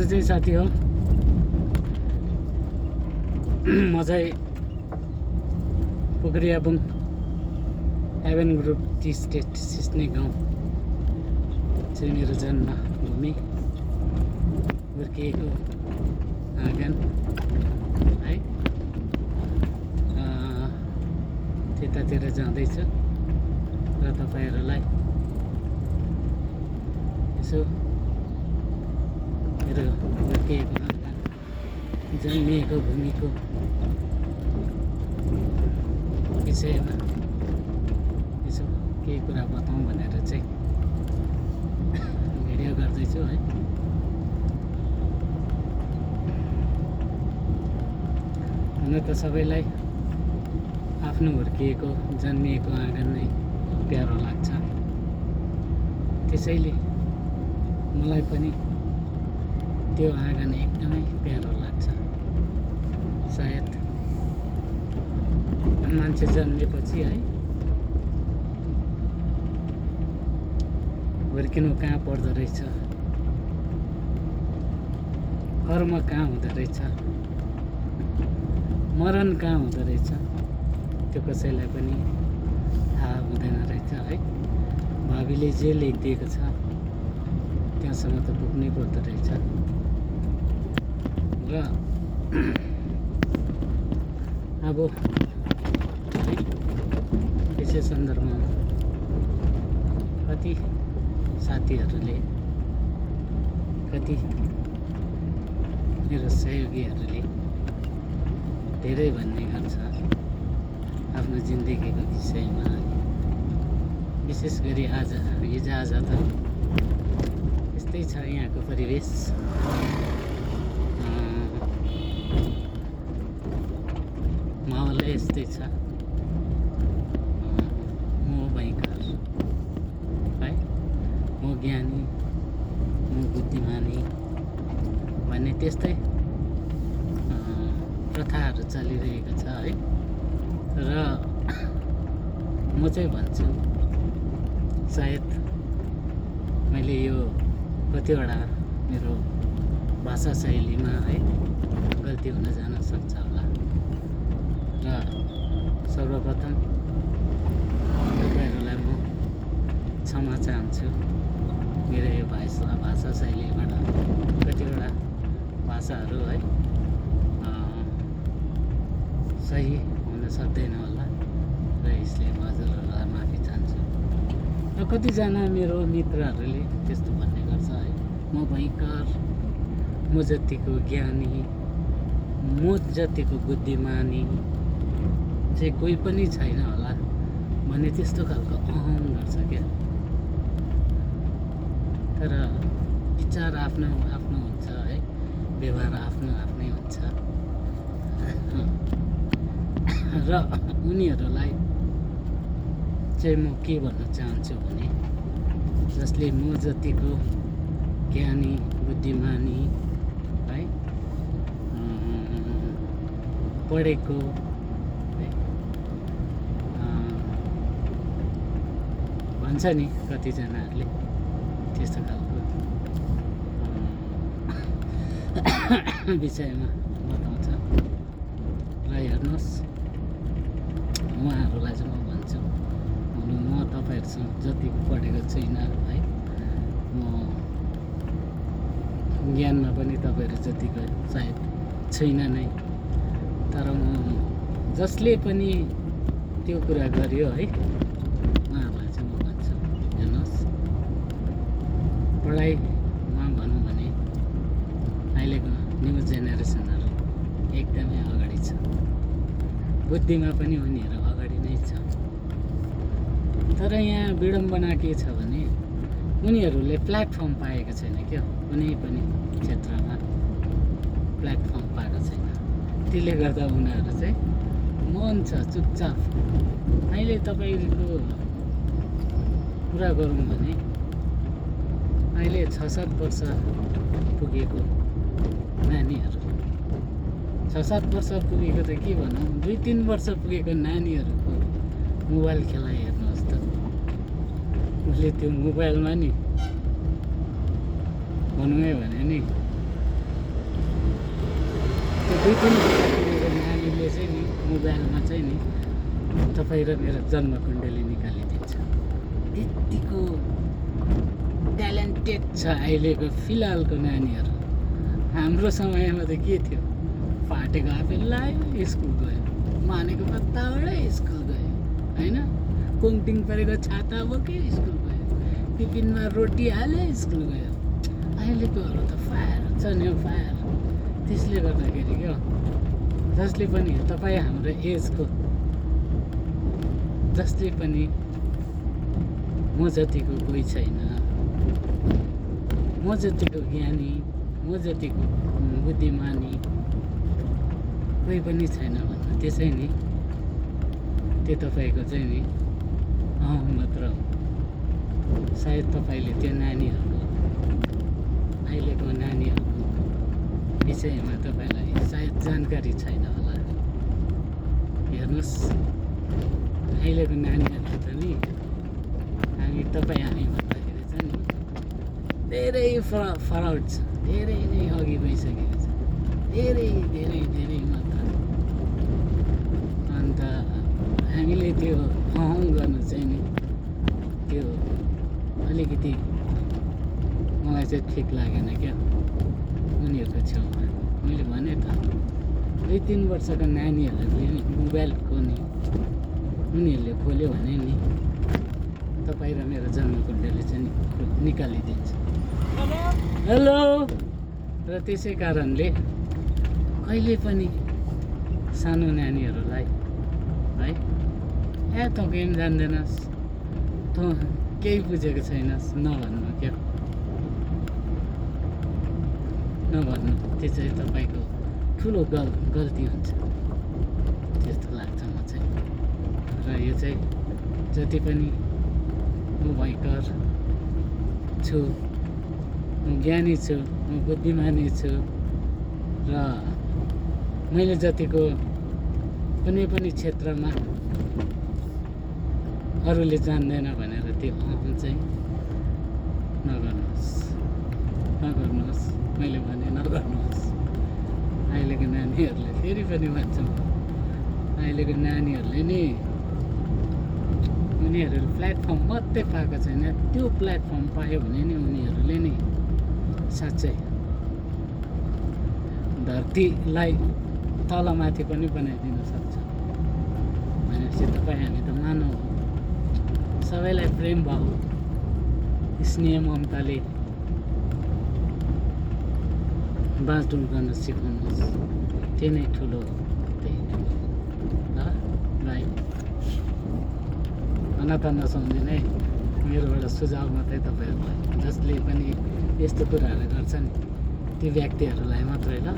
चाहिँ साथी हो म चाहिँ Pokhariyabung heaven group tea estate Sisne गाउँ चाहिँ मेरो जन्मभूमि हुर्किएको आँगन है। त्यतातिर जाँदैछु र तपाईँहरूलाई यसो मेरो हुर्किएको आँगन जन्मिएको भूमिको विषयमा यसो केही कुरा बताउँ भनेर चाहिँ भिडियो गर्दैछु है। हुन त सबैलाई आफ्नो हुर्किएको जन्मिएको आँगन नै प्यारो लाग्छ, त्यसैले मलाई पनि त्यो आँगन एकदमै प्यारो लाग्छ। सायद मान्छे जन्मेपछि है हुर्किनु कहाँ पर्दो रहेछ, कर्म कहाँ हुँदो रहेछ, मरण कहाँ हुँदो रहेछ त्यो कसैलाई पनि थाहा हुँदैन रहेछ है। भावीले जे लेखिदिएको छ त्यहाँसम्म त पुग्नै पर्दो रहेछ। र अब यसै सन्दर्भमा कति साथीहरूले कति मेरो सहयोगीहरूले धेरै भन्ने गर्छ आफ्नो जिन्दगीको विषयमा। विशेष गरी आज हिजोआज त यस्तै छ यहाँको परिवेश। माहौल यस्तै छ। म भयङ्कर है, म ज्ञानी, म बुद्धिमानी भन्ने त्यस्तै प्रथाहरू चलिरहेको छ है। र म चाहिँ भन्छु सायद मैले यो कतिवटा मेरो भाषा शैलीमा है गल्ती हुन जान सक्छ होला। र सर्वप्रथम तपाईँहरूलाई म क्षमा चाहन्छु। मेरो यो भाषा शैलीबाट कतिवटा भाषाहरू है सही हुन सक्दैन होला र यसले म हजुरहरूलाई माफी चाहन्छु। र कतिजना मेरो मित्रहरूले त्यस्तो भन्ने गर्छ है, म भयङ्कर, म जतिको ज्ञानी, म जतिको बुद्धिमानी चाहिँ कोही पनि छैन होला भन्ने त्यस्तो खालको अहम गर्छ क्या। तर विचार आफ्नो आफ्नो हुन्छ है, व्यवहार आफ्नो आफ्नै हुन्छ। र उनीहरूलाई चाहिँ म के भन्न चाहन्छु भने जसले म जतिको ज्ञानी बुद्धिमानी है पढेको है भन्छ नि कतिजनाहरूले त्यस्तो खालको विषयमा बताउँछ। र हेर्नुहोस् उहाँहरूलाई चाहिँ म भन्छु, म तपाईँहरूसँग जतिको पढेको छुइनँ है, म ज्ञानमा पनि तपाईँहरू जतिको सायद छुइनँ नै। तर म जसले पनि त्यो कुरा गर्यो है उहाँहरूलाई चाहिँ म भन्छु हेर्नुहोस्, पढाइमा भनौँ भने अहिलेको न्यू जेनेरेसनहरू एकदमै अगाडि छ, बुद्धिमा पनि उनीहरू अगाडि नै छ। तर यहाँ विडम्बना के छ भने उनीहरूले प्लेटफर्म पाएको छैन क्या, कुनै पनि क्षेत्रमा प्लेटफर्म पाएको छैन। त्यसले गर्दा उनीहरू चाहिँ मन छ चुपचाप। अहिले तपाईँको कुरा गरौँ भने अहिले 6-7 वर्ष पुगेको नानीहरू, 6-7 वर्ष पुगेको त के भनौँ, 2-3 वर्ष पुगेको नानीहरूको मोबाइल खेला हेर्नुहोस् त। उसले त्यो मोबाइलमा नि भनौँ भने नि त्यो 2-3 वर्षको नानीले चाहिँ नि मोबाइलमा चाहिँ नि तपाईँ र मेरो जन्म कुण्डली निकालिदिन्छ। त्यत्तिको ट्यालेन्टेड छ अहिलेको फिलहालको नानीहरू। हाम्रो समयमा त के थियो, फाटेको आपेल लायो स्कुल गयो, मानेको पत्ताबाटै स्कुल गयो होइन, कुङटिङ परेको छाता बोक्यो स्कुल गयो, टिफिनमा रोटी हाल्यो स्कुल गयो। अहिलेकोहरू त फायर छ नि फायर। त्यसले गर्दाखेरि क्या जसले पनि तपाईँ हाम्रो एजको जसले पनि म जतिको कोही छैन, म जतिको ज्ञानी, म जतिको बुद्धिमानी कोही पनि छैन भन्नु त्यसै नि त्यो तपाईँको चाहिँ नि मात्र हो। सायद तपाईँले त्यो नानीहरूको अहिलेको नानीहरूको विषयमा तपाईँलाई सायद जानकारी छैन होला। हेर्नुहोस् अहिलेको नानीहरू त नि हामी भन्दाखेरि चाहिँ नि धेरै फरक छ, धेरै नै अघि गइसकेको छ, धेरै मात्र। अन्त हामीले त्यो गर्नु चाहिँ नि त्यो अलिकति मलाई चाहिँ ठिक लागेन क्या उनीहरूको छेउमा। मैले भने त 2-3 वर्षको नानीहरूले नि मोबाइलको नि उनीहरूले खोल्यो भने नि तपाईँ र मेरो जन्म कुण्डली चाहिँ निकालिदिन्छ। हेलो। र त्यसै कारणले कहिले पनि सानो नानीहरूलाई है तँ गेम जान्दैनस्, तँ केही बुझेको छैनस् नभन्नु क्या, नभन्नु। त्यो चाहिँ तपाईँको ठुलो गल्ती हुन्छ त्यस्तो लाग्छ म चाहिँ। र यो चाहिँ जति पनि म भयङ्कर छु, म ज्ञानी छु, म बुद्धिमानी छु र मैले जतिको कुनै पनि क्षेत्रमा अरूले जान्दैन भनेर त्यो चाहिँ नगर्नुहोस्। मैले भने नगर्नुहोस्। अहिलेको नानीहरूले फेरि पनि भन्छौँ, अहिलेको नानीहरूले नि उनीहरू प्लेटफर्म मात्रै पाएको छैन, त्यो प्लेटफर्म पायो भने नि उनीहरूले नि साँच्चै धरतीलाई तलमाथि पनि बनाइदिन सक्छ। भनेपछि तपाईँ हामी त मानव हो, सबैलाई प्रेम भाव स्नेह ममताले बाँडचुँड गर्न सिकाउनुहोस्। त्यही नै ठुलो हो, त्यही ठुलो ल भाइ। भन्न त नसम्झिने मेरोबाट सुझाव मात्रै तपाईँहरूलाई, जसले पनि यस्तो कुराहरू गर्छन् ती व्यक्तिहरूलाई मात्रै ल।